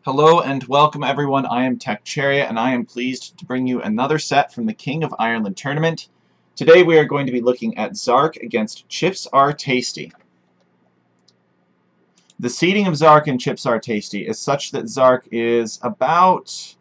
Hello and welcome everyone, I am TechChariot and I am pleased to bring you another set from the King of Ireland tournament. Today we are going to be looking at ZARC against ChipsAreTasty. The seeding of ZARC and ChipsAreTasty is such that ZARC is about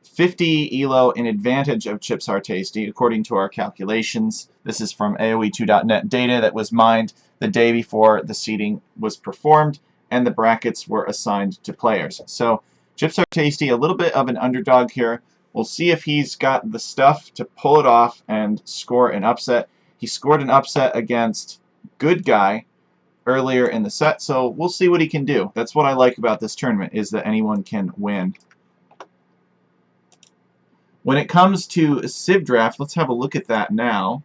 50 ELO in advantage of ChipsAreTasty according to our calculations. This is from AOE2.net data that was mined the day before the seeding was performed and the brackets were assigned to players. So ChipsAreTasty, a little bit of an underdog here. We'll see if he's got the stuff to pull it off and score an upset. He scored an upset against Good Guy earlier in the set, so we'll see what he can do. That's what I like about this tournament, is that anyone can win. When it comes to Civ Draft, let's have a look at that now.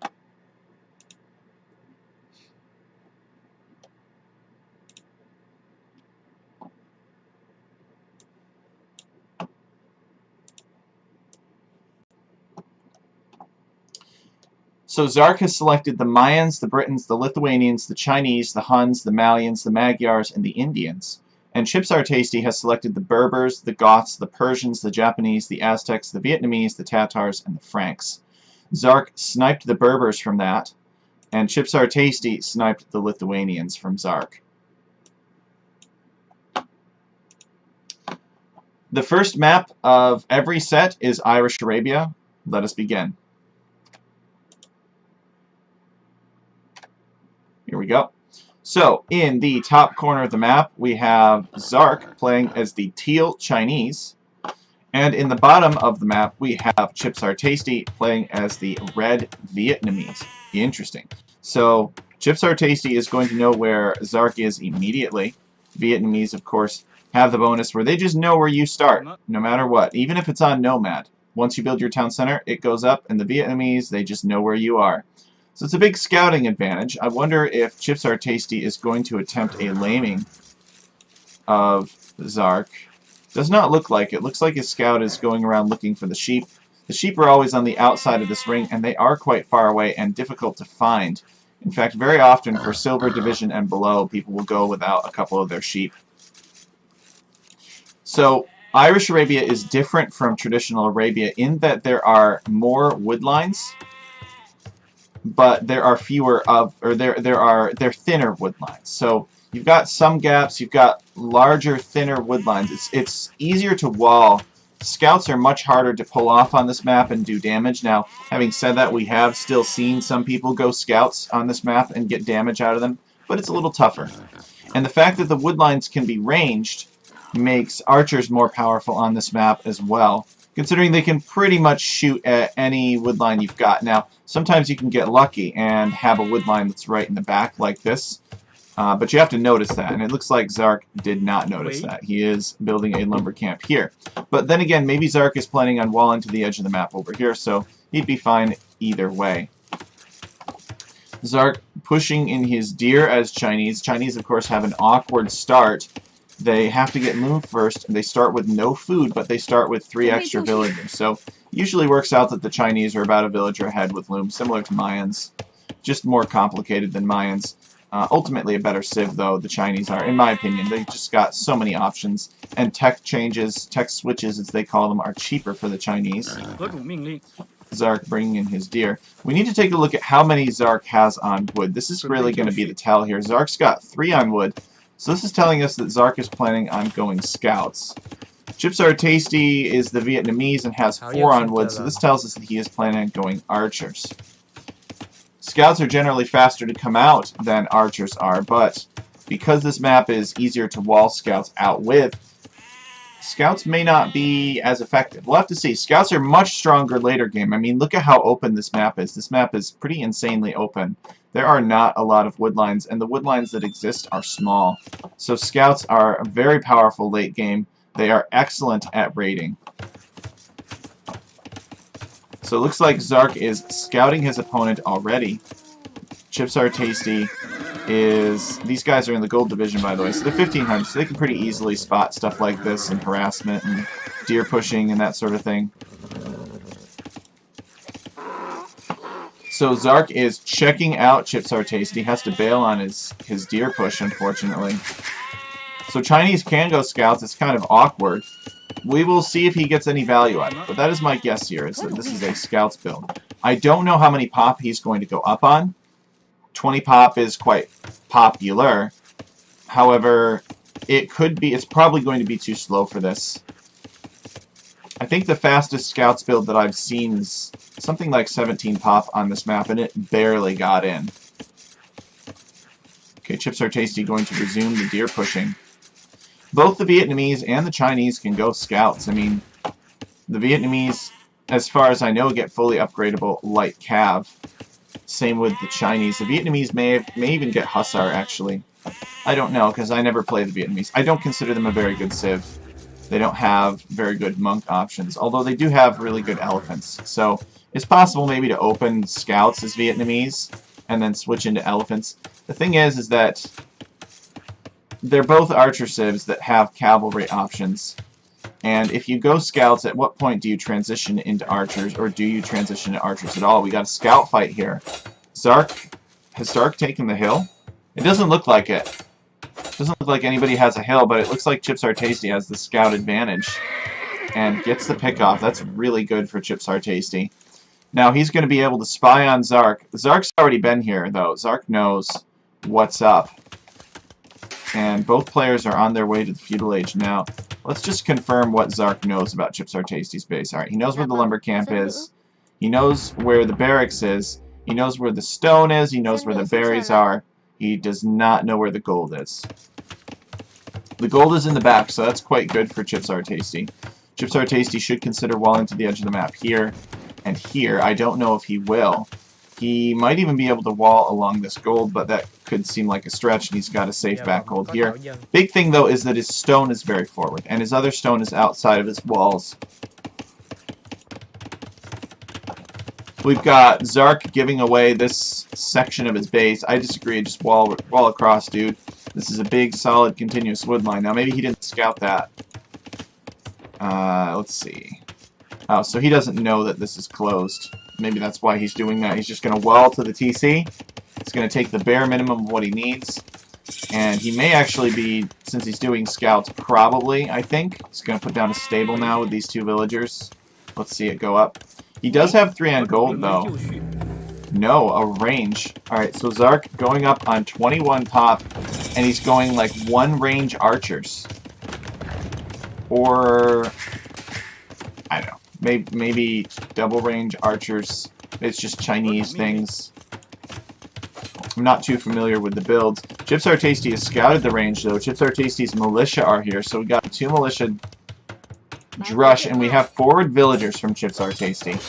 So ZARC has selected the Mayans, the Britons, the Lithuanians, the Chinese, the Huns, the Malians, the Magyars, and the Indians. And ChipsAreTasty has selected the Berbers, the Goths, the Persians, the Japanese, the Aztecs, the Vietnamese, the Tatars, and the Franks. ZARC sniped the Berbers from that, and ChipsAreTasty sniped the Lithuanians from ZARC. The first map of every set is Irish Arabia. Let us begin. Here we go. So, in the top corner of the map, we have ZARC playing as the teal Chinese. And in the bottom of the map, we have ChipsAreTasty playing as the red Vietnamese. Interesting. So, ChipsAreTasty is going to know where ZARC is immediately. Vietnamese, of course, have the bonus where they just know where you start, no matter what. Even if it's on Nomad. Once you build your town center, it goes up, and the Vietnamese, they just know where you are. So it's a big scouting advantage. I wonder if ChipsAreTasty is going to attempt a laming of ZARC. Does not look like it. Looks like his scout is going around looking for the sheep. The sheep are always on the outside of this ring, and they are quite far away and difficult to find. In fact, very often for Silver Division and below, people will go without a couple of their sheep. So Irish Arabia is different from traditional Arabia in that there are more woodlines, but there are fewer of, or they're thinner woodlines. So you've got some gaps, you've got larger, thinner woodlines. It's easier to wall. Scouts are much harder to pull off on this map and do damage. Now, having said that, we have still seen some people go scouts on this map and get damage out of them, but it's a little tougher. And the fact that the woodlines can be ranged makes archers more powerful on this map as well, considering they can pretty much shoot at any woodline you've got. Now, sometimes you can get lucky and have a woodline that's right in the back like this, but you have to notice that, and it looks like ZARC did not notice that. He is building a lumber camp here. But then again, maybe ZARC is planning on walling to the edge of the map over here, so he'd be fine either way. ZARC pushing in his deer as Chinese. Chinese, of course, have an awkward start. They have to get loom first, and they start with no food, but they start with 3 extra villagers. So usually works out that the Chinese are about a villager ahead with loom, similar to Mayans. Just more complicated than Mayans. Ultimately a better Civ, though, the Chinese are, in my opinion. They just got so many options, and tech changes, tech switches as they call them, are cheaper for the Chinese. ZARC bringing in his deer. We need to take a look at how many ZARC has on wood. This is really going to be the tell here. ZARC's got 3 on wood. So this is telling us that ZARC is planning on going scouts. ChipsAreTasty is the Vietnamese and has 4 on wood, so this tells us that he is planning on going archers. Scouts are generally faster to come out than archers are, but because this map is easier to wall scouts out with, scouts may not be as effective. We'll have to see. Scouts are much stronger later game. I mean, look at how open this map is. This map is pretty insanely open. There are not a lot of woodlines, and the woodlines that exist are small. So scouts are very powerful late game. They are excellent at raiding. So it looks like ZARC is scouting his opponent already. ChipsAreTasty is... These guys are in the gold division, by the way, so they're 1500, so they can pretty easily spot stuff like this and harassment and deer pushing and that sort of thing. So ZARC is checking out ChipsAreTasty. Has to bail on his deer push, unfortunately. So Chinese can go scouts. It's kind of awkward. We will see if he gets any value out of it. But that is my guess here, is that this is a scouts build. I don't know how many pop he's going to go up on. 20 pop is quite popular. However, it's probably going to be too slow for this. I think the fastest scouts build that I've seen is something like 17 pop on this map, and it barely got in. Okay, ChipsAreTasty going to resume the deer pushing. Both the Vietnamese and the Chinese can go scouts. I mean, the Vietnamese, as far as I know, get fully upgradable light cav. Same with the Chinese. The Vietnamese may even get Hussar, actually. I don't know, because I never play the Vietnamese. I don't consider them a very good civ. They don't have very good monk options, although they do have really good elephants. So it's possible maybe to open scouts as Vietnamese and then switch into elephants. The thing is that they're both archer civs that have cavalry options. And if you go scouts, at what point do you transition into archers, or do you transition to archers at all? We got a scout fight here. ZARC, has ZARC taken the hill? It doesn't look like it. Doesn't look like anybody has a hill, but it looks like ChipsAreTasty has the scout advantage and gets the pick off. That's really good for ChipsAreTasty. Now he's going to be able to spy on ZARC. ZARC's already been here, though. ZARC knows what's up. And both players are on their way to the feudal age now. Let's just confirm what ZARC knows about ChipsAreTasty's base. Alright, he knows where the lumber camp is. He knows where the barracks is. He knows where the stone is. He knows where the berries are. He does not know where the gold is. The gold is in the back, so that's quite good for ChipsAreTasty. ChipsAreTasty should consider walling to the edge of the map here and here. I don't know if he will. He might even be able to wall along this gold, but that could seem like a stretch, and he's got a safe back gold here. Big thing, though, is that his stone is very forward, and his other stone is outside of his walls. We've got ZARC giving away this section of his base. I disagree. Just wall across, dude. This is a big, solid, continuous wood line. Now, maybe he didn't scout that. Let's see. Oh, so he doesn't know that this is closed. Maybe that's why he's doing that. He's just going to wall to the TC. He's going to take the bare minimum of what he needs. And he may actually be, since he's doing scouts, probably, I think. He's going to put down a stable now with these two villagers. Let's see it go up. He does have 3 on gold, though. No, a range. Alright, so ZARC going up on 21 pop, and he's going like 1 range archers. Or, I don't know, maybe double range archers. It's just Chinese things. I'm not too familiar with the builds. ChipsAreTasty has scouted the range, though. ChipsAreTasty's militia are here, so we got 2 militia drush, and we have forward villagers from ChipsAreTasty.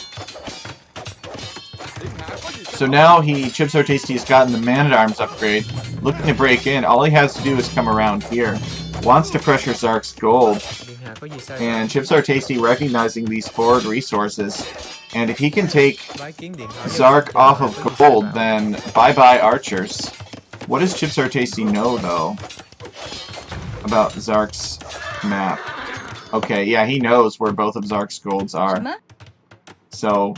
So now ChipsAreTasty has gotten the man-at-arms upgrade, looking to break in. All he has to do is come around here. Wants to pressure ZARC's gold. And ChipsAreTasty recognizing these forward resources. And if he can take ZARC off of gold, then bye-bye archers. What does ChipsAreTasty know, though, about ZARC's map? Okay, yeah, he knows where both of ZARC's golds are. So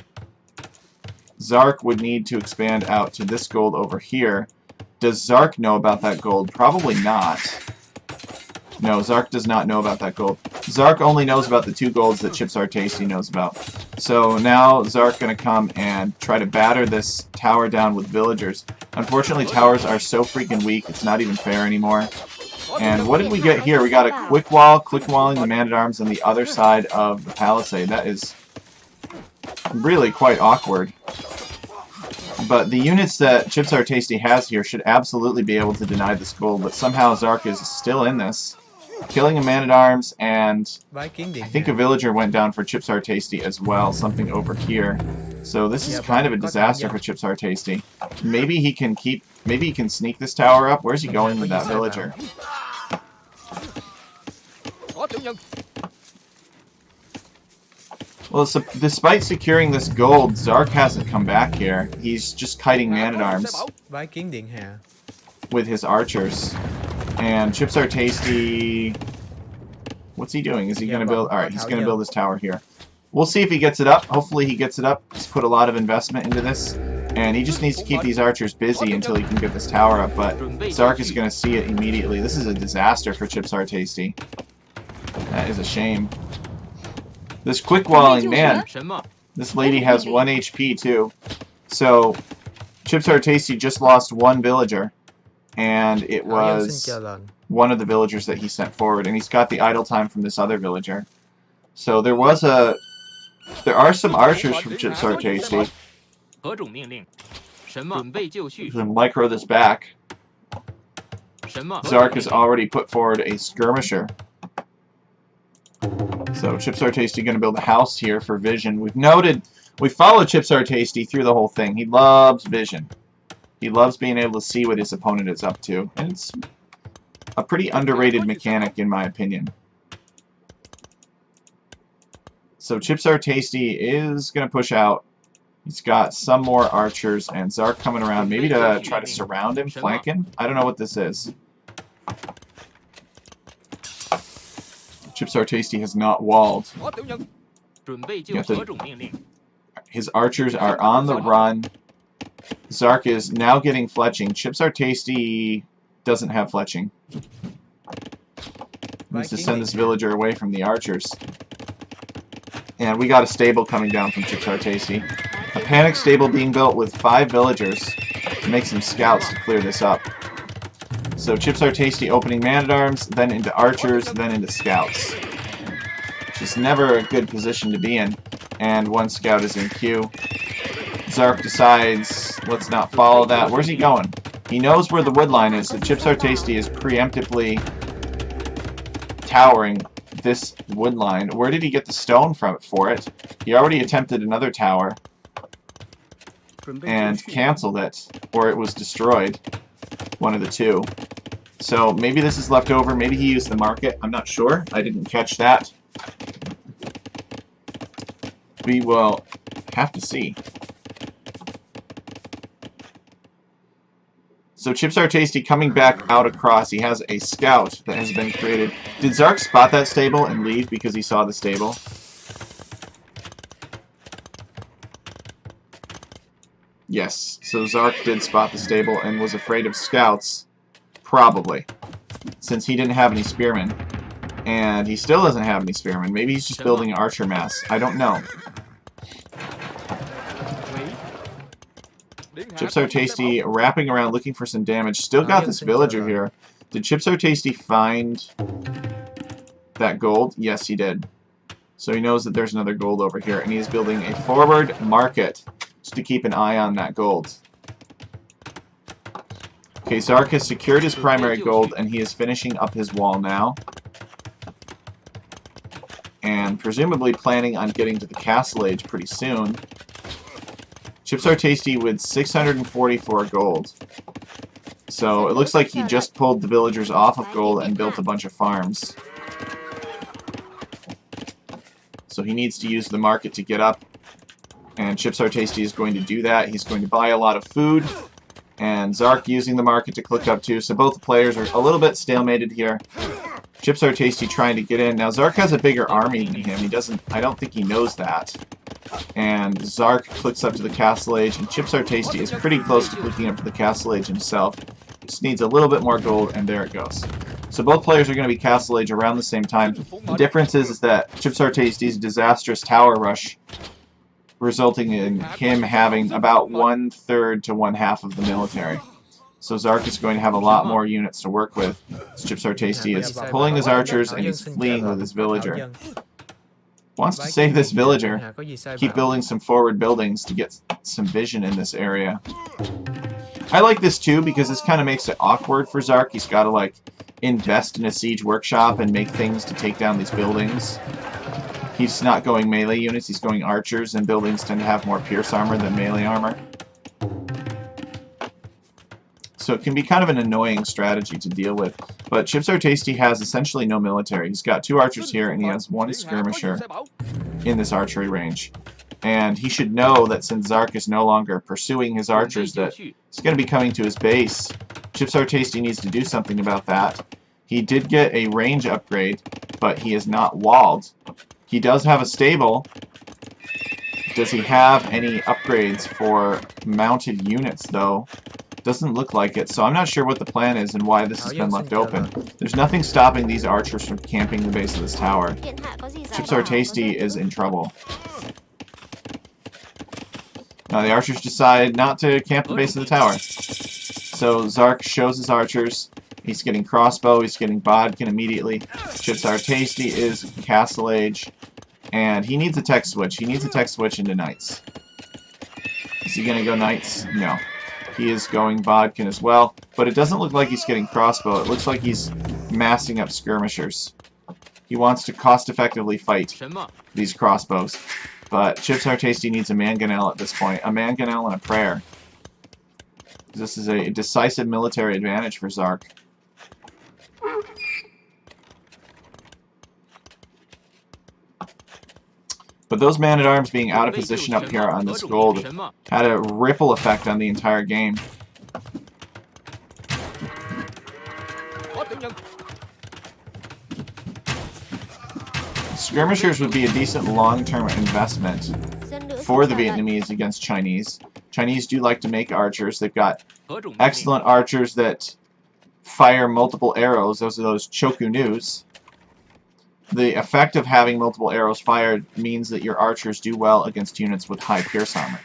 ZARC would need to expand out to this gold over here. Does ZARC know about that gold? Probably not. No, ZARC does not know about that gold. ZARC only knows about the 2 golds that ChipsAreTasty knows about. So now ZARC going to come and try to batter this tower down with villagers. Unfortunately, towers are so freaking weak, it's not even fair anymore. And what did we get here? We got a quick walling the man-at-arms on the other side of the palisade. That is really quite awkward. But the units that ChipsAreTasty has here should absolutely be able to deny this gold, but somehow ZARC is still in this. Killing a man-at-arms, and I think a villager went down for ChipsAreTasty as well, something over here. So this is kind of a disaster for ChipsAreTasty. Maybe he can sneak this tower up. Where's he going with that villager? Well, despite securing this gold, ZARC hasn't come back here. He's just kiting man-at-arms with his archers. And ChipsAreTasty, what's he doing? Is he going to build? Alright, he's going to build this tower here. We'll see if he gets it up. Hopefully he gets it up. He's put a lot of investment into this. And he just needs to keep these archers busy until he can get this tower up, but ZARC is going to see it immediately. This is a disaster for ChipsAreTasty. That is a shame. This quick walling, man, this lady has 1 HP too. So ChipsAreTasty just lost 1 villager, and it was one of the villagers that he sent forward, and he's got the idle time from this other villager. So there are some archers from ChipsAreTasty. To micro this back. ZARC has already put forward a skirmisher. So ChipsAreTasty going to build a house here for vision. We followed ChipsAreTasty through the whole thing. He loves vision. He loves being able to see what his opponent is up to. And it's a pretty underrated mechanic in my opinion. So ChipsAreTasty is going to push out. He's got some more archers and ZARC coming around, maybe to try to surround him, flank him. I don't know what this is. ChipsAreTasty has not walled. His archers are on the run. ZARC is now getting fletching. ChipsAreTasty doesn't have fletching. Needs to send this villager away from the archers. And we got a stable coming down from ChipsAreTasty. A panic stable being built with 5 villagers to make some scouts to clear this up. So ChipsAreTasty opening man-at-arms, then into archers, then into scouts. Which is never a good position to be in. And 1 scout is in queue. ZARC decides, let's not follow that. Where's he going? He knows where the wood line is, so ChipsAreTasty is preemptively towering this wood line. Where did he get the stone from for it? He already attempted another tower and canceled it, or it was destroyed. One of the two. So maybe this is left over. Maybe he used the market. I'm not sure. I didn't catch that. We will have to see. So ChipsAreTasty coming back out across. He has a scout that has been created. Did ZARC spot that stable and leave because he saw the stable? Yes, so ZARC did spot the stable and was afraid of scouts, probably, since he didn't have any spearmen. And he still doesn't have any spearmen. Maybe he's just building an archer mass. I don't know. ChipsAreTasty wrapping around looking for some damage. Still got this villager here. Did ChipsAreTasty find that gold? Yes, he did. So he knows that there's another gold over here, and he's building a forward market just to keep an eye on that gold. Okay, ZARC has secured his primary gold, and he is finishing up his wall now. And presumably planning on getting to the castle age pretty soon. ChipsAreTasty with 644 gold. So it looks like he just pulled the villagers off of gold and built a bunch of farms. So he needs to use the market to get up. And ChipsAreTasty is going to do that. He's going to buy a lot of food. And ZARC using the market to click up too. So both the players are a little bit stalemated here. ChipsAreTasty trying to get in. Now ZARC has a bigger army than him. He doesn't. I don't think he knows that. And ZARC clicks up to the castle age, and ChipsAreTasty is pretty close to clicking up to the castle age himself. Just needs a little bit more gold, and there it goes. So both players are going to be castle age around the same time. The difference is that ChipsAreTasty's disastrous tower rush, resulting in him having about 1/3 to 1/2 of the military. So ZARC is going to have a lot more units to work with. So ChipsAreTasty is pulling his archers, and he's fleeing with his villager. Wants to save this villager, keep building some forward buildings to get some vision in this area. I like this too because this kind of makes it awkward for ZARC. He's got to like invest in a siege workshop and make things to take down these buildings. He's not going melee units, he's going archers, and buildings tend to have more pierce armor than melee armor. So it can be kind of an annoying strategy to deal with. But ChipsAreTasty has essentially no military. He's got 2 archers here, and he has 1 skirmisher in this archery range. And he should know that since ZARC is no longer pursuing his archers, that he's going to be coming to his base. ChipsAreTasty needs to do something about that. He did get a range upgrade, but he is not walled. He does have a stable Does he have any upgrades for mounted units, though? Doesn't look like it, so I'm not sure what the plan is and why this has been left open. There's nothing stopping these archers from camping the base of this tower. ChipsAreTasty is in trouble. Now the archers decide not to camp the base of the tower. So ZARC shows his archers. He's getting crossbow, he's getting bodkin immediately. ChipsAreTasty is castle age. And he needs a tech switch. He needs a tech switch into knights. Is he going to go knights? No. He is going bodkin as well. But it doesn't look like he's getting crossbow. It looks like he's massing up skirmishers. He wants to cost-effectively fight these crossbows. But ChipsAreTasty needs a mangonel at this point. A mangonel and a prayer. This is a decisive military advantage for ZARC. But those man-at-arms being out of position up here on this gold had a ripple effect on the entire game. Skirmishers would be a decent long-term investment for the Vietnamese against Chinese. Chinese do like to make archers. They've got excellent archers that fire multiple arrows. Those are those Choku News. The effect of having multiple arrows fired means that your archers do well against units with high pierce armor.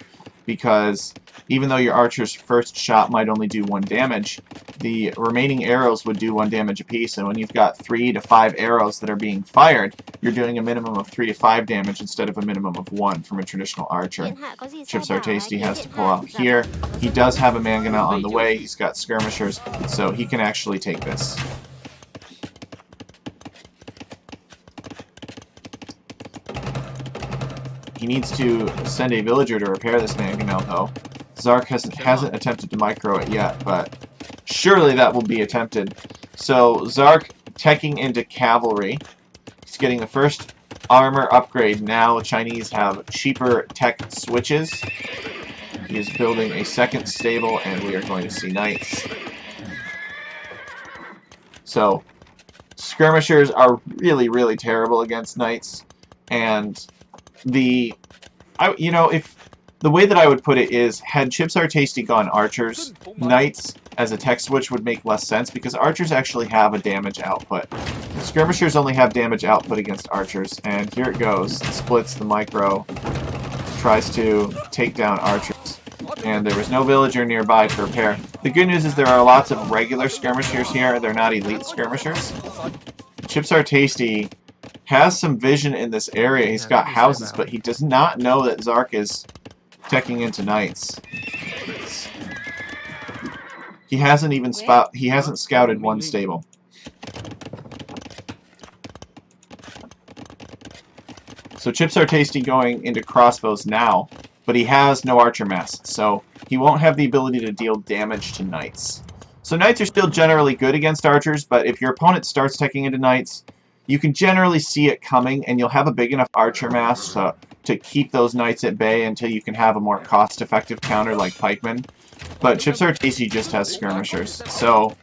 Because even though your archer's first shot might only do 1 damage, the remaining arrows would do 1 damage apiece, and when you've got 3 to 5 arrows that are being fired, you're doing a minimum of 3 to 5 damage instead of a minimum of 1 from a traditional archer. ChipsAreTasty has to pull out here. He does have a mangonel on the way, he's got skirmishers, so he can actually take this. He needs to send a villager to repair this mangonel, though. ZARC hasn't attempted to micro it yet, but surely that will be attempted. So ZARC teching into cavalry. He's getting the first armor upgrade now. Chinese have cheaper tech switches. He is building a second stable, and we are going to see knights. So skirmishers are really, really terrible against knights, and if the way that I would put it is, had ChipsAreTasty gone archers, knights as a tech switch would make less sense because archers actually have a damage output. Skirmishers only have damage output against archers, and here it goes. Splits the micro, tries to take down archers, and there was no villager nearby to repair. The good news is there are lots of regular skirmishers here. They're not elite skirmishers. ChipsAreTasty has some vision in this area. He's got houses, but he does not know that ZARC is teching into knights. He hasn't scouted 1 stable. So ChipsAreTasty going into crossbows now, but he has no archer mass, so he won't have the ability to deal damage to knights. So knights are still generally good against archers, but if your opponent starts teching into knights, you can generally see it coming, and you'll have a big enough archer mass to keep those knights at bay until you can have a more cost-effective counter like pikemen. But ChipsAreTasty just has skirmishers, so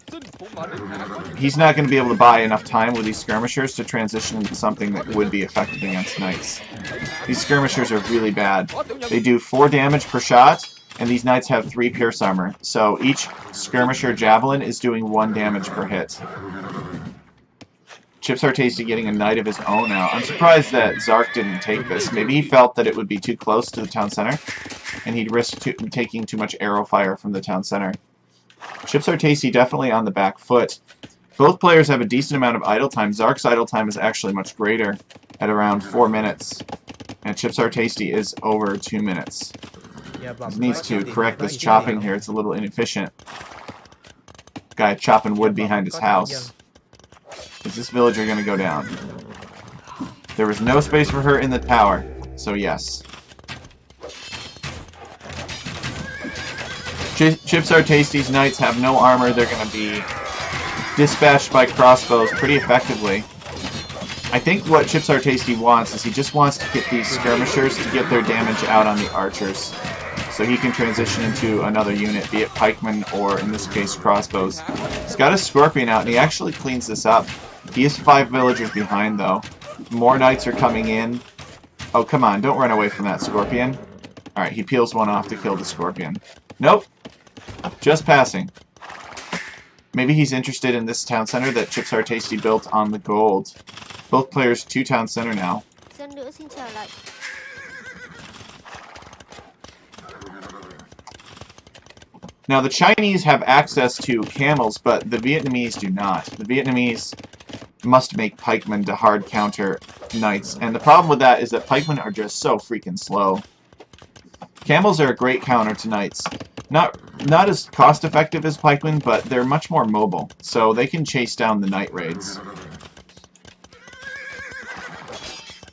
he's not going to be able to buy enough time with these skirmishers to transition into something that would be effective against knights. These skirmishers are really bad. They do 4 damage per shot, and these knights have 3 pierce armor, so each skirmisher javelin is doing 1 damage per hit. ChipsAreTasty getting a knight of his own now. I'm surprised that ZARC didn't take this. Maybe he felt that it would be too close to the town center, and he'd risk taking too much arrow fire from the town center. ChipsAreTasty definitely on the back foot. Both players have a decent amount of idle time. ZARC's idle time is actually much greater at around 4 minutes, and ChipsAreTasty is over 2 minutes. He needs to correct this chopping here. It's a little inefficient. Guy chopping wood behind his house. Is this villager going to go down? There was no space for her in the tower, so yes. ChipsAreTasty's knights have no armor. They're going to be dispatched by crossbows pretty effectively. I think what ChipsAreTasty wants is he just wants to get these skirmishers to get their damage out on the archers, so he can transition into another unit, be it pikemen or, in this case, crossbows. He's got a scorpion out, and he actually cleans this up. He is 5 villagers behind, though. More knights are coming in. Oh, come on, don't run away from that scorpion. Alright, he peels one off to kill the scorpion. Nope. Just passing. Maybe he's interested in this town center that ChipsAreTasty built on the gold. Both players 2 town center now. Now the Chinese have access to camels, but the Vietnamese do not. The Vietnamese must make pikemen to hard counter knights, and the problem with that is that pikemen are just so freaking slow. Camels are a great counter to knights. Not as cost-effective as pikemen, but they're much more mobile, so they can chase down the knight raids.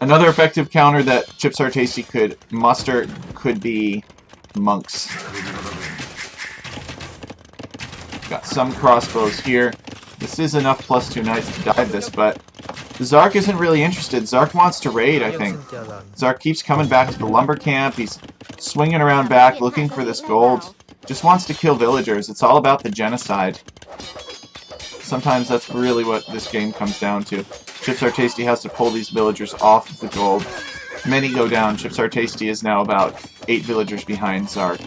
Another effective counter that ChipsAreTasty could muster could be monks. Got some crossbows here. This is enough +2 knights to dive this, but ZARC isn't really interested. ZARC wants to raid, I think. ZARC keeps coming back to the lumber camp. He's swinging around back looking for this gold. Just wants to kill villagers. It's all about the genocide. Sometimes that's really what this game comes down to. ChipsAreTasty has to pull these villagers off of the gold. Many go down. ChipsAreTasty is now about 8 villagers behind ZARC.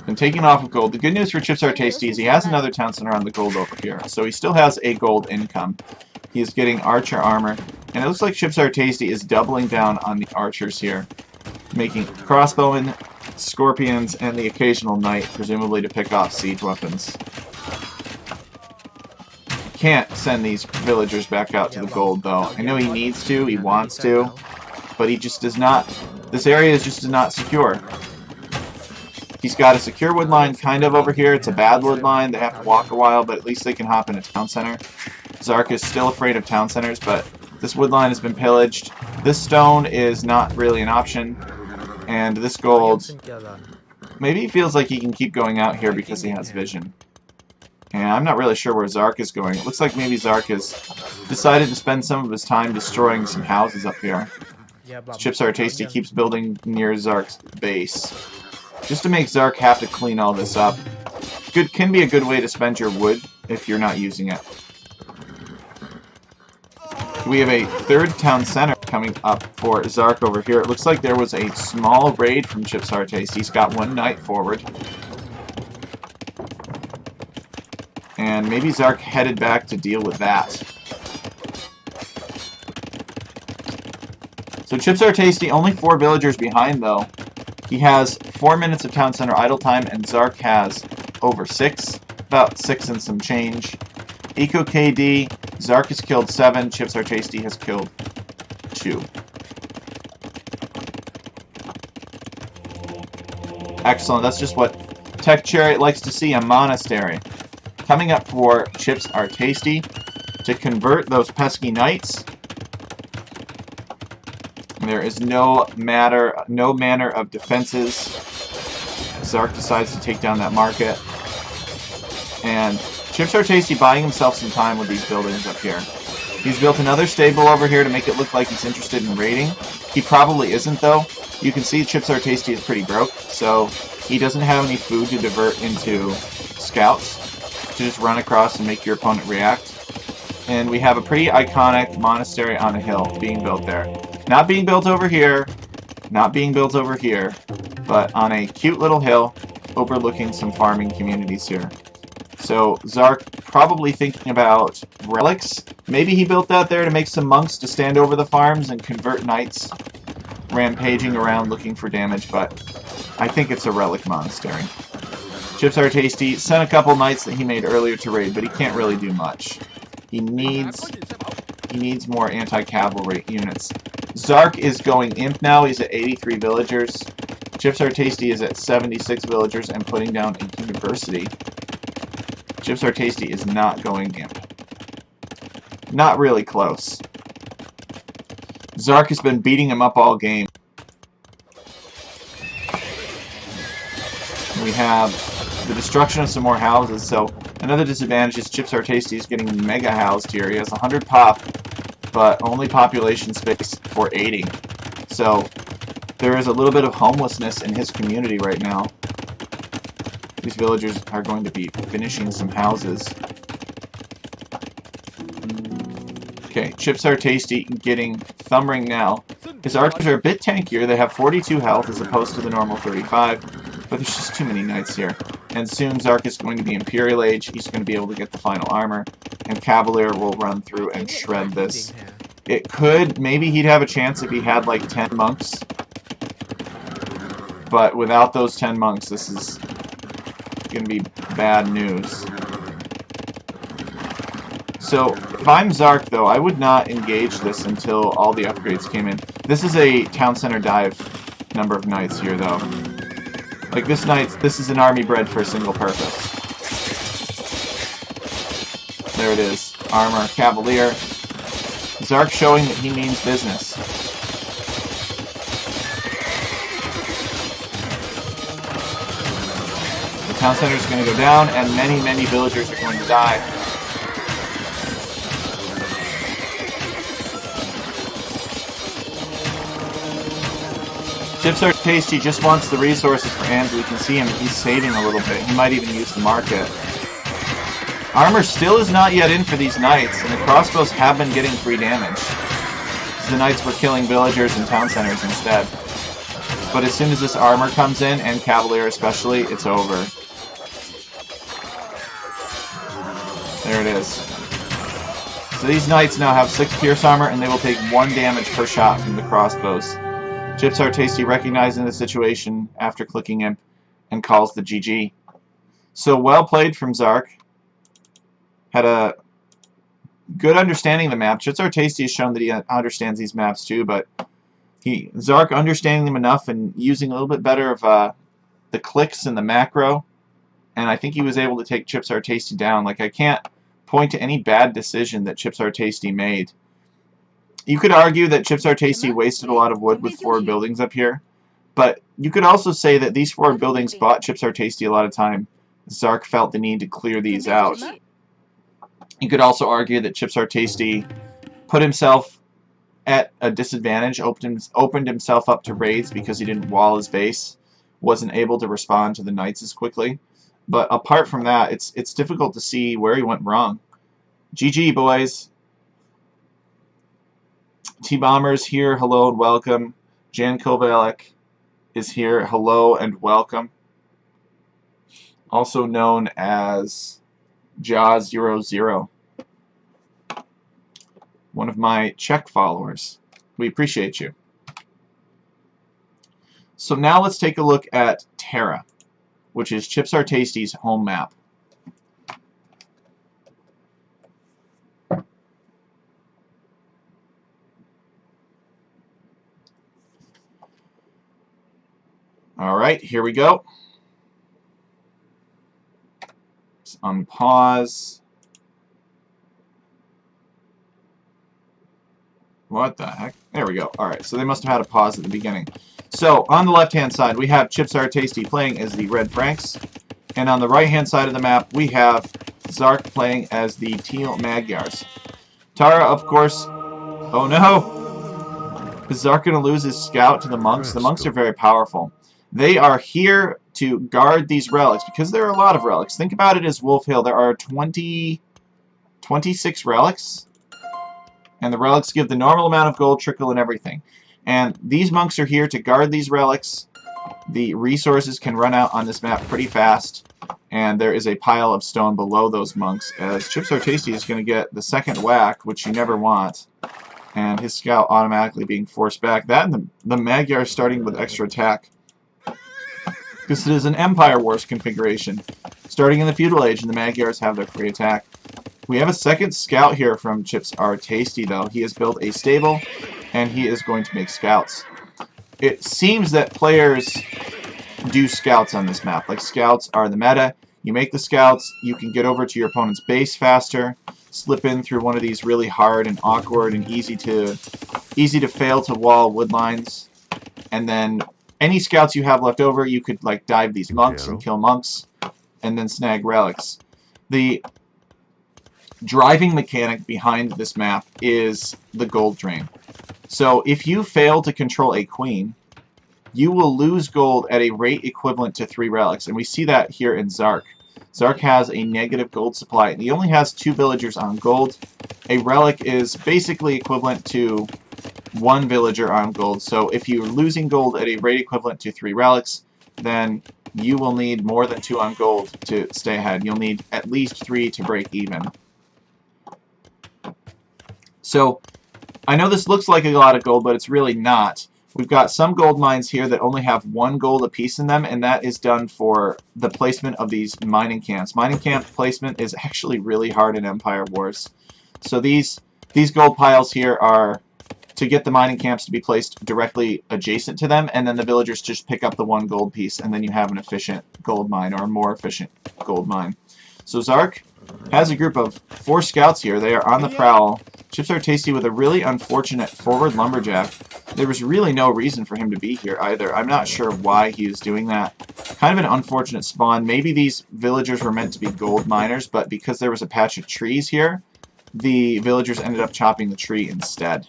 And taking off of gold. The good news for ChipsAreTasty is he has another town center on the gold over here. So he still has a gold income. He is getting archer armor. And it looks like ChipsAreTasty is doubling down on the archers here. Making crossbowmen, scorpions, and the occasional knight, presumably to pick off siege weapons. Can't send these villagers back out to the gold, though. I know he needs to, he wants to, but he just does not. This area is just not secure. He's got a secure wood line kind of over here. It's a bad wood line. They have to walk a while, but at least they can hop in a town center. ZARC is still afraid of town centers, but this wood line has been pillaged. This stone is not really an option. And this gold, maybe he feels like he can keep going out here because he has vision. And I'm not really sure where ZARC is going. It looks like maybe ZARC has decided to spend some of his time destroying some houses up here. ChipsAreTasty keeps building near ZARC's base. Just to make ZARC have to clean all this up. Can be a good way to spend your wood if you're not using it. We have a third town center coming up for ZARC over here. It looks like there was a small raid from ChipsAreTasty. He's got 1 knight forward. And maybe ZARC headed back to deal with that. So ChipsAreTasty only 4 villagers behind, though. He has 4 minutes of town center idle time, and ZARC has over 6. About 6 and some change. Eco KD, ZARC has killed 7, ChipsAreTasty has killed 2. Excellent, that's just what Tech Chariot likes to see, a monastery. Coming up for ChipsAreTasty to convert those pesky knights. There is no manner of defenses. ZARC decides to take down that market. And ChipsAreTasty buying himself some time with these buildings up here. He's built another stable over here to make it look like he's interested in raiding. He probably isn't, though. You can see ChipsAreTasty is pretty broke, so he doesn't have any food to divert into scouts to just run across and make your opponent react. And we have a pretty iconic monastery on a hill being built there. Not being built over here, not being built over here, but on a cute little hill overlooking some farming communities here. So ZARC probably thinking about relics. Maybe he built that there to make some monks to stand over the farms and convert knights rampaging around looking for damage, but I think it's a relic monastery. ChipsAreTasty sent a couple knights that he made earlier to raid, but he can't really do much. He needs more anti-cavalry units. ZARC is going imp now. He's at 83 villagers. ChipsAreTasty is at 76 villagers and putting down a university. ChipsAreTasty is not going imp. Not really close. ZARC has been beating him up all game. We have the destruction of some more houses, so another disadvantage is ChipsAreTasty is getting mega housed here. He has 100 pop, but only population space for 80. So there is a little bit of homelessness in his community right now. These villagers are going to be finishing some houses. Okay, ChipsAreTasty getting Thumbring now. His archers are a bit tankier. They have 42 health as opposed to the normal 35, but there's just too many knights here. And soon ZARC is going to be Imperial Age. He's going to be able to get the final armor, and Cavalier will run through and shred this. It could, maybe he'd have a chance if he had like 10 monks, but without those 10 monks, this is going to be bad news. So, if I'm ZARC, though, I would not engage this until all the upgrades came in. This is a town center dive number of knights here, though. Like, this is an army bred for a single purpose. There it is. Armor, Cavalier. ZARC showing that he means business. The town center is going to go down, and many, many villagers are going to die. ChipsAreTasty just wants the resources for Ansley. You can see him, he's saving a little bit. He might even use the market. Armor still is not yet in for these knights, and the crossbows have been getting free damage. The knights were killing villagers and town centers instead. But as soon as this armor comes in, and Cavalier especially, it's over. There it is. So these knights now have 6 pierce armor, and they will take 1 damage per shot from the crossbows. ChipsAreTasty recognizing the situation after clicking imp and calls the GG. So well played from ZARC. Had a good understanding of the map. ChipsAreTasty has shown that he understands these maps too, but ZARC understanding them enough and using a little bit better of the clicks and the macro, and I think he was able to take ChipsAreTasty down. Like, I can't point to any bad decision that ChipsAreTasty made. You could argue that ChipsAreTasty wasted a lot of wood with forward buildings up here, but you could also say that these forward buildings bought ChipsAreTasty a lot of time. ZARC felt the need to clear these out. You could also argue that ChipsAreTasty put himself at a disadvantage, opened himself up to raids because he didn't wall his base, wasn't able to respond to the knights as quickly. But apart from that, it's difficult to see where he went wrong. GG, boys. T-Bomber's here, hello and welcome. Jan Kovalek is here, hello and welcome. Also known as Jaws00. One of my Czech followers. We appreciate you. So now let's take a look at Terra, which is ChipsAreTasty's home map. Alright, here we go. Let's unpause. What the heck? There we go. Alright, so they must have had a pause at the beginning. So, on the left-hand side, we have ChipsAreTasty playing as the Red Franks. And on the right-hand side of the map, we have ZARC playing as the Teal Magyars. Tara, of course... Oh no! Is ZARC going to lose his scout to the monks? The monks are very powerful. They are here to guard these relics, because there are a lot of relics. Think about it as Wolf Hill. There are 26 relics, and the relics give the normal amount of gold, trickle, and everything. And these monks are here to guard these relics. The resources can run out on this map pretty fast, and there is a pile of stone below those monks, as ChipsAreTasty is going to get the second whack, which you never want, and his scout automatically being forced back. That and the Magyar starting with extra attack. Because it is an Empire Wars configuration. Starting in the Feudal Age, and the Magyars have their free attack. We have a second scout here from ChipsAreTasty, though. He has built a stable, and he is going to make scouts. It seems that players do scouts on this map. Like, scouts are the meta. You make the scouts, you can get over to your opponent's base faster, slip in through one of these really hard and awkward and easy to fail to wall wood lines, and then any scouts you have left over, you could like dive these monks and kill monks, and then snag relics. The driving mechanic behind this map is the gold drain. So if you fail to control a queen, you will lose gold at a rate equivalent to 3 relics, and we see that here in ZARC. ZARC has a negative gold supply, and he only has 2 villagers on gold. A relic is basically equivalent to 1 villager on gold. So if you're losing gold at a rate equivalent to 3 relics, then you will need more than 2 on gold to stay ahead. You'll need at least 3 to break even. So I know this looks like a lot of gold, but it's really not. We've got some gold mines here that only have 1 gold apiece in them, and that is done for the placement of these mining camps. Mining camp placement is actually really hard in Empire Wars. So these gold piles here are to get the mining camps to be placed directly adjacent to them, and then the villagers just pick up the 1 gold piece, and then you have an efficient gold mine, or a more efficient gold mine. So ZARC has a group of 4 scouts here. They are on the prowl. ChipsAreTasty with a really unfortunate forward lumberjack. There was really no reason for him to be here either. I'm not sure why he was doing that. Kind of an unfortunate spawn. Maybe these villagers were meant to be gold miners, but because there was a patch of trees here, the villagers ended up chopping the tree instead.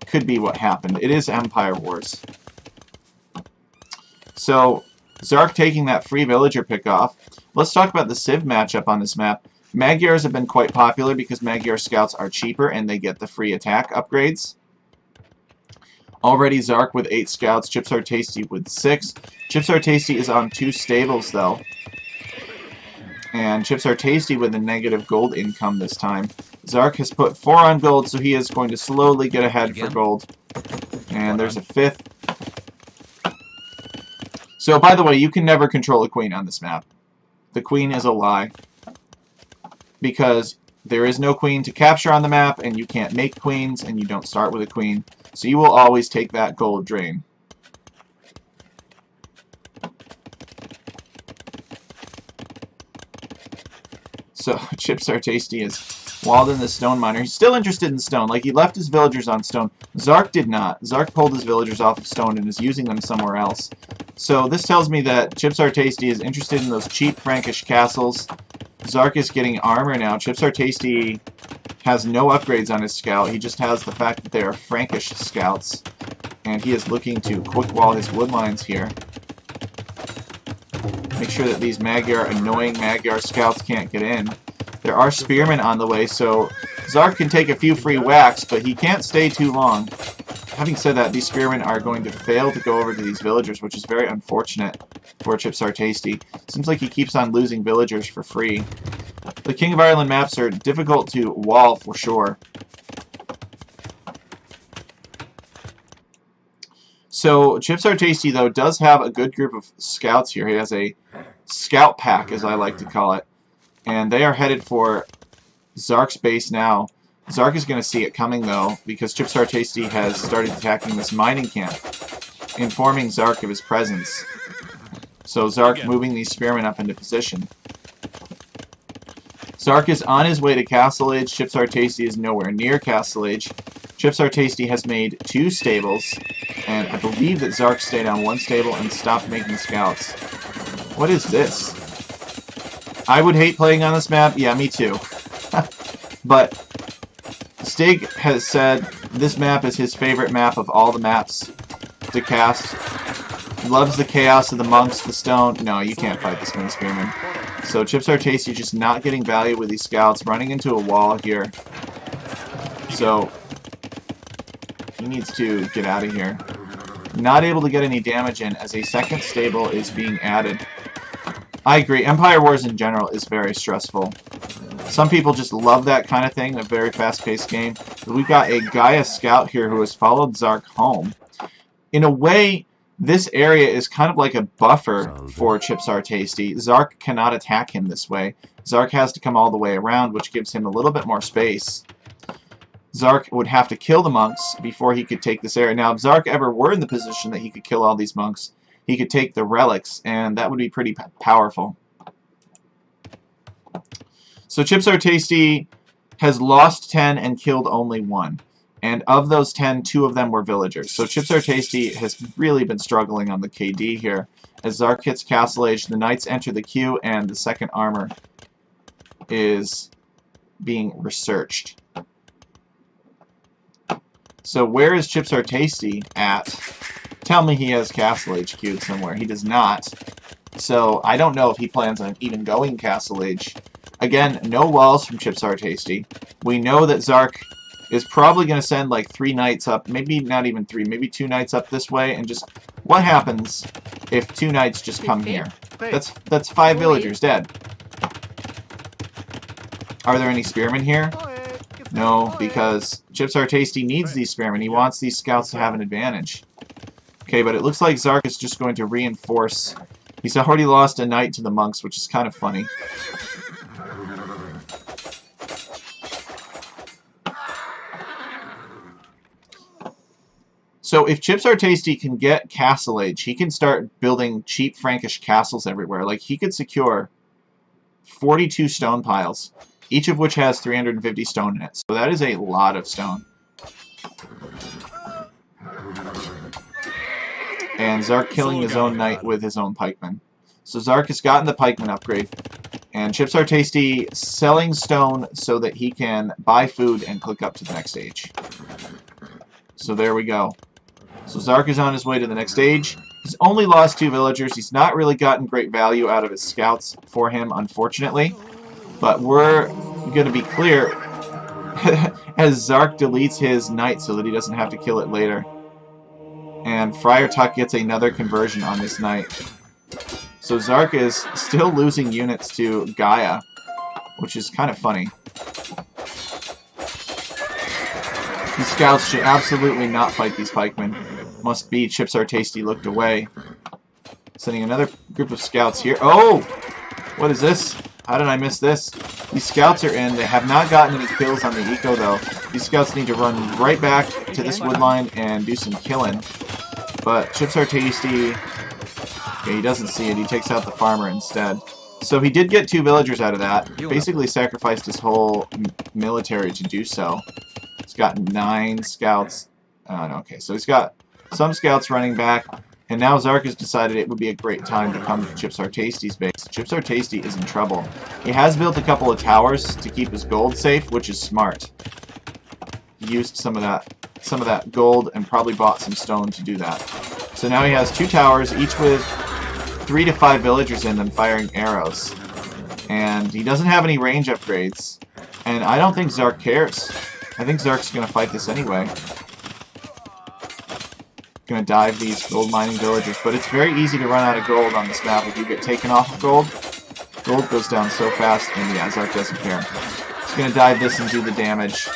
Could be what happened. It is Empire Wars. So, ZARC taking that free villager pick off. Let's talk about the Civ matchup on this map. Magyars have been quite popular because Magyar scouts are cheaper and they get the free attack upgrades. Already ZARC with 8 scouts, ChipsAreTasty with 6. ChipsAreTasty is on 2 stables though. And ChipsAreTasty with a negative gold income this time. ZARC has put 4 on gold, so he is going to slowly get ahead for gold. And there's a 5th. So, by the way, you can never control a queen on this map. The queen is a lie. Because there is no queen to capture on the map, and you can't make queens, and you don't start with a queen. So you will always take that gold drain. So ChipsAreTasty is walled in the stone miner. He's still interested in stone. Like, he left his villagers on stone. ZARC did not. ZARC pulled his villagers off of stone and is using them somewhere else. So this tells me that ChipsAreTasty is interested in those cheap Frankish castles. ZARC is getting armor now. ChipsAreTasty has no upgrades on his scout. He just has the fact that they are Frankish scouts. And he is looking to quick wall his wood lines here. Make sure that these annoying Magyar scouts can't get in. There are spearmen on the way, so ZARC can take a few free whacks, but he can't stay too long. Having said that, these spearmen are going to fail to go over to these villagers, which is very unfortunate for ChipsAreTasty. Seems like he keeps on losing villagers for free. The King of Ireland maps are difficult to wall for sure. So ChipsAreTasty, though, does have a good group of scouts here. He has a scout pack, as I like to call it. And they are headed for ZARC's base now. ZARC is going to see it coming, though, because ChipsAreTasty has started attacking this mining camp, informing ZARC of his presence. So ZARC moving these spearmen up into position. ZARC is on his way to Castle Age. ChipsAreTasty is nowhere near Castle Age. ChipsAreTasty has made 2 stables, and I believe that ZARC stayed on 1 stable and stopped making scouts. What is this? I would hate playing on this map. Yeah, me too. But Stig has said this map is his favorite map of all the maps to cast. He loves the chaos of the monks, the stone. No, you can't fight the stone spearmen. So ChipsAreTasty just not getting value with these scouts, running into a wall here. So he needs to get out of here. Not able to get any damage in as a second stable is being added. I agree. Empire Wars in general is very stressful. Some people just love that kind of thing, a very fast-paced game. But we've got a Gaia scout here who has followed ZARC home. In a way, this area is kind of like a buffer for ChipsAreTasty. ZARC cannot attack him this way. ZARC has to come all the way around, which gives him a little bit more space. ZARC would have to kill the monks before he could take this area. Now, if ZARC ever were in the position that he could kill all these monks, he could take the relics, and that would be pretty powerful. So ChipsAreTasty has lost 10 and killed only 1. And of those 10, 2 of them were villagers. So ChipsAreTasty has really been struggling on the KD here. As ZARC hits Castle Age, the knights enter the queue, and the second armor is being researched. So where is ChipsAreTasty at? Tell me he has Castle Age queued somewhere. He does not. So I don't know if he plans on even going Castle Age. Again, no walls from ChipsAreTasty. We know that ZARC is probably going to send like 3 knights up, maybe not even 3, maybe 2 knights up this way, and just what happens if 2 knights just come here? That's 5 villagers dead. Are there any spearmen here? No, because ChipsAreTasty needs these spearmen. He wants these scouts to have an advantage. Okay, but it looks like ZARC is just going to reinforce. He's already lost a knight to the monks, which is kind of funny. So if ChipsAreTasty can get Castle Age, he can start building cheap Frankish castles everywhere. Like, he could secure 42 stone piles, each of which has 350 stone in it. So that is a lot of stone. And ZARC killing his own knight with his own pikeman. So ZARC has gotten the pikeman upgrade. And ChipsAreTasty selling stone so that he can buy food and click up to the next stage. So there we go. So ZARC is on his way to the next stage. He's only lost 2 villagers. He's not really gotten great value out of his scouts for him, unfortunately. But we're going to be clear as ZARC deletes his knight so that he doesn't have to kill it later. And Friar Tuck gets another conversion on this knight. So ZARC is still losing units to Gaia, which is kind of funny. These scouts should absolutely not fight these pikemen. Must be ChipsAreTasty looked away. Sending another group of scouts here. Oh! What is this? How did I miss this? These scouts are in. They have not gotten any kills on the eco, though. These scouts need to run right back to this wood line and do some killing. But ChipsAreTasty... Okay, he doesn't see it. He takes out the farmer instead. So he did get 2 villagers out of that. Basically sacrificed his whole military to do so. He's got 9 scouts. Okay, so he's got some scouts running back. And now ZARC has decided it would be a great time to come to ChipsAreTasty's base. ChipsAreTasty is in trouble. He has built a couple of towers to keep his gold safe, which is smart. He used some of that gold and probably bought some stone to do that. So now he has 2 towers, each with 3 to 5 villagers in them firing arrows. And he doesn't have any range upgrades. And I don't think ZARC cares. I think ZARC's going to fight this anyway. Going to dive these gold mining villagers, but it's very easy to run out of gold on this map if you get taken off of gold. Gold goes down so fast, and yeah, ZARC doesn't care. He's going to dive this and do the damage.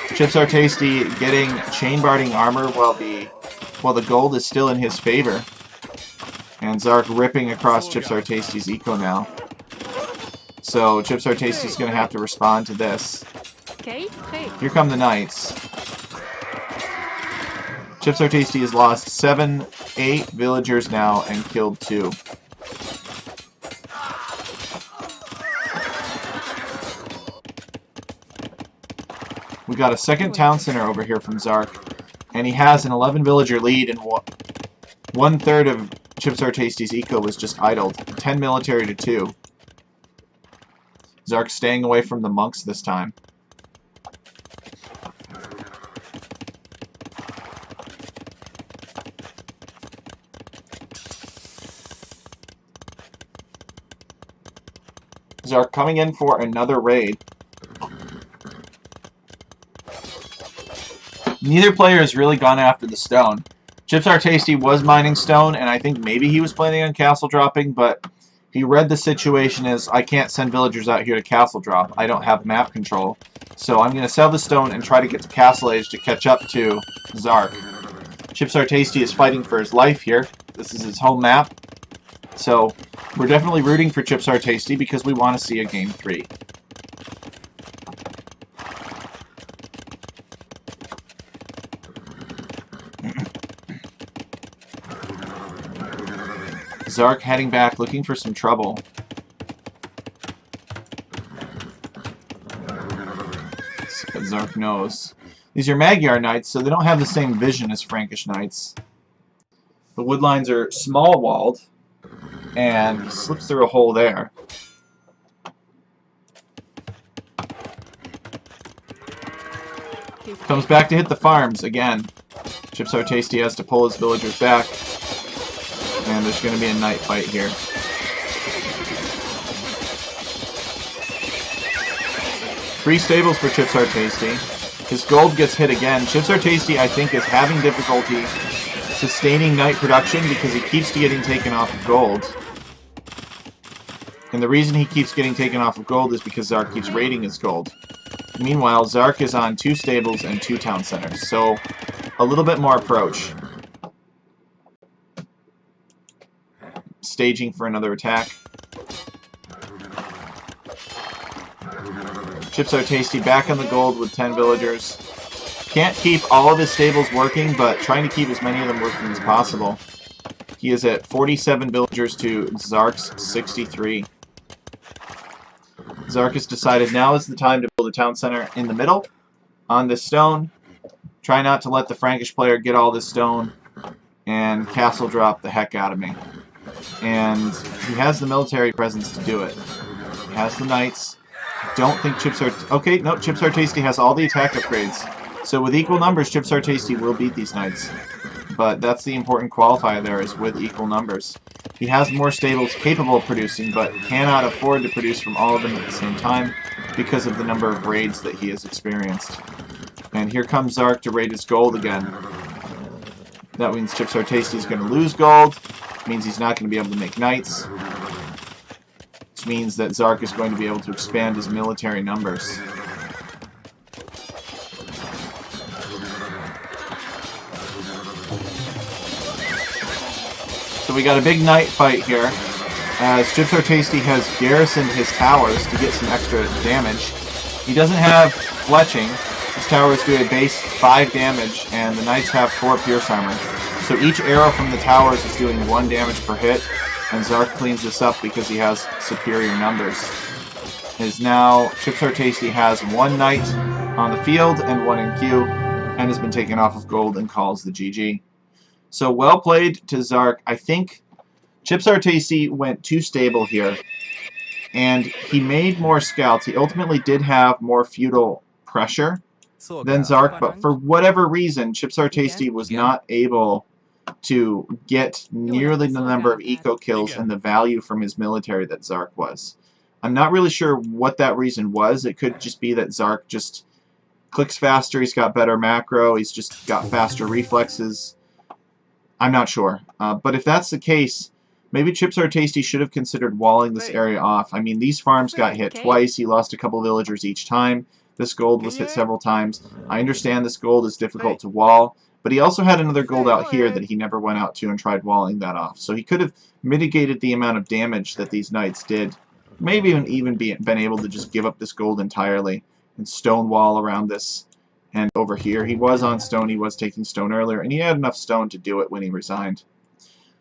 ChipsAreTasty getting chain-barding armor while the gold is still in his favor. And ZARC ripping across ChipsAreTasty's eco now. So ChipsAreTasty's going to have to respond to this. Here come the knights. ChipsAreTasty has lost 8 villagers now and killed 2. We got a second town center over here from ZARC, and he has an 11 villager lead, and 1/3 of ChipsAreTasty's eco was just idled. 10 military to 2. ZARC staying away from the monks this time. ZARC coming in for another raid. Neither player has really gone after the stone. ChipsAreTasty was mining stone, and I think maybe he was planning on castle dropping, but he read the situation as, I can't send villagers out here to castle drop. I don't have map control. So I'm going to sell the stone and try to get to Castle Age to catch up to ZARC. ChipsAreTasty is fighting for his life here. This is his home map. So we're definitely rooting for ChipsAreTasty because we want to see a Game 3. ZARC heading back, looking for some trouble. But ZARC knows. These are Magyar Knights, so they don't have the same vision as Frankish Knights. The woodlines are small-walled, and he slips through a hole there. Comes back to hit the farms again. ChipsAreTasty has to pull his villagers back. And there's going to be a knight fight here. 3 stables for ChipsAreTasty. His gold gets hit again. ChipsAreTasty, I think, is having difficulty sustaining knight production because he keeps getting taken off of gold. And the reason he keeps getting taken off of gold is because ZARC keeps raiding his gold. Meanwhile, ZARC is on 2 stables and 2 town centers, so a little bit more approach. Staging for another attack. ChipsAreTasty back on the gold with 10 villagers. Can't keep all of his stables working, but trying to keep as many of them working as possible. He is at 47 villagers to ZARC's 63. ZARC has decided now is the time to build a town center in the middle, on this stone. Try not to let the Frankish player get all this stone, and castle drop the heck out of me. And he has the military presence to do it. He has the knights. I don't think okay, no, ChipsAreTasty has all the attack upgrades. So with equal numbers, ChipsAreTasty will beat these knights. But that's the important qualifier there, is with equal numbers. He has more stables capable of producing, but cannot afford to produce from all of them at the same time because of the number of raids that he has experienced. And here comes ZARC to raid his gold again. That means ChipsAreTasty is going to lose gold. It means he's not going to be able to make knights. Which means that ZARC is going to be able to expand his military numbers. So we got a big knight fight here, as ChipsAreTasty has garrisoned his towers to get some extra damage. He doesn't have fletching. His towers do a base 5 damage, and the knights have 4 pierce armor. So each arrow from the towers is doing 1 damage per hit, and ZARC cleans this up because he has superior numbers. Now ChipsAreTasty has 1 knight on the field and 1 in queue, and has been taken off of gold and calls the GG. So well played to ZARC. I think ChipsAreTasty went too stable here, and he made more scouts. He ultimately did have more feudal pressure than ZARC, but for whatever reason, ChipsAreTasty was not able to get nearly the number of eco kills and the value from his military that ZARC was. I'm not really sure what that reason was. It could just be that ZARC just clicks faster, he's got better macro, he's just got faster reflexes. I'm not sure. But if that's the case, maybe ChipsAreTasty should have considered walling this area off. I mean, these farms got hit twice. He lost a couple villagers each time. This gold was hit several times. I understand this gold is difficult to wall, but he also had another gold out here that he never went out to and tried walling that off. So he could have mitigated the amount of damage that these knights did. Maybe even been able to just give up this gold entirely and stone wall around this. And over here, he was on stone, he was taking stone earlier, and he had enough stone to do it when he resigned.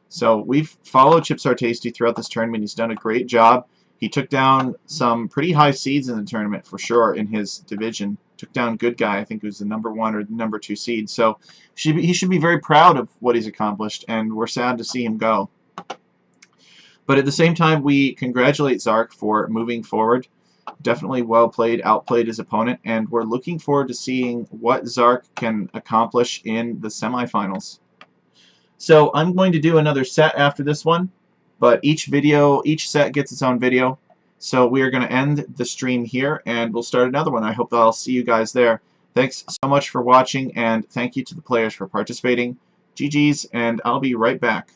So we've followed ChipsAreTasty throughout this tournament. He's done a great job. He took down some pretty high seeds in the tournament, for sure, in his division. Took down Good Guy, I think it was the number 1 or the number 2 seed. So he should be very proud of what he's accomplished, and we're sad to see him go. But at the same time, we congratulate ZARC for moving forward. Definitely well played, outplayed his opponent, and we're looking forward to seeing what ZARC can accomplish in the semifinals. So I'm going to do another set after this one, but each set gets its own video. So we are going to end the stream here, and we'll start another one. I hope that I'll see you guys there. Thanks so much for watching, and thank you to the players for participating. GG's, and I'll be right back.